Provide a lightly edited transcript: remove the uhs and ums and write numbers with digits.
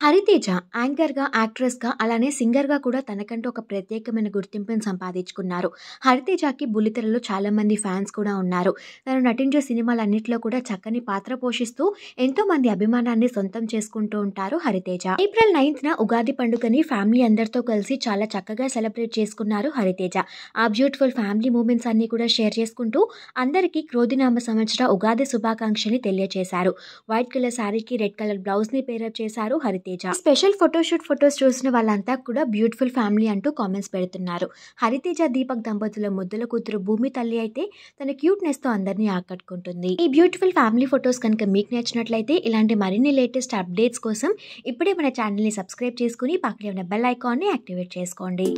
హరితేజ యాంకర్‌గా, యాక్ట్రెస్‌గా అలానే సింగర్‌గా కూడా తనకంటూ ఒక ప్రత్యేకమైన గుర్తింపుని సంపాదించుకున్నారు. హరితేజకి బుల్లితెరలో చాలామంది ఫ్యాన్స్ కూడా ఉన్నారు. తను నటించే సినిమాలన్నిట్లో కూడా చక్కని పాత్ర పోషిస్తూ ఎంతోమంది అభిమానాన్ని సొంతం చేసుకుంటూ ఉంటారు హరితేజ. ఏప్రిల్ 9న ఉగాది పండుగని ఫ్యామిలీ అందరితో కలిసి చాలా చక్కగా సెలబ్రేట్ చేసుకున్నారు హరితేజ. ఆ బ్యూటిఫుల్ ఫ్యామిలీ మూమెంట్స్ అన్నీ కూడా షేర్ చేసుకుంటూ అందరికీ క్రోధినామ సంవత్సర ఉగాది శుభాకాంక్షల్ని తెలియజేశారు. వైట్ కలర్ శారీకి రెడ్ కలర్ బ్లౌజ్‌ని పేరప్ చేశారు హరితేజ. స్పెషల్ ఫోటోషూట్ ఫొటోస్ చూసిన వాళ్ళంతా కూడా బ్యూటిఫుల్ ఫ్యామిలీ అంటూ కామెంట్స్ పెడుతున్నారు. హరితేజ దీపక్ దంపతుల ముద్దుల కూతురు భూమి తల్లి అయితే తన క్యూట్నెస్ తో అందరినీ ఆకట్టుకుంటుంది. ఈ బ్యూటిఫుల్ ఫ్యామిలీ ఫొటోస్ కనుక మీకు నచ్చినట్లయితే ఇలాంటి మరిన్ని లేటెస్ట్ అప్డేట్స్ కోసం ఇప్పుడే మన ఛానల్ ని సబ్స్క్రైబ్ చేసుకుని పక్కనే ఉన్న బెల్ ఐకాన్ ని యాక్టివేట్ చేసుకోండి.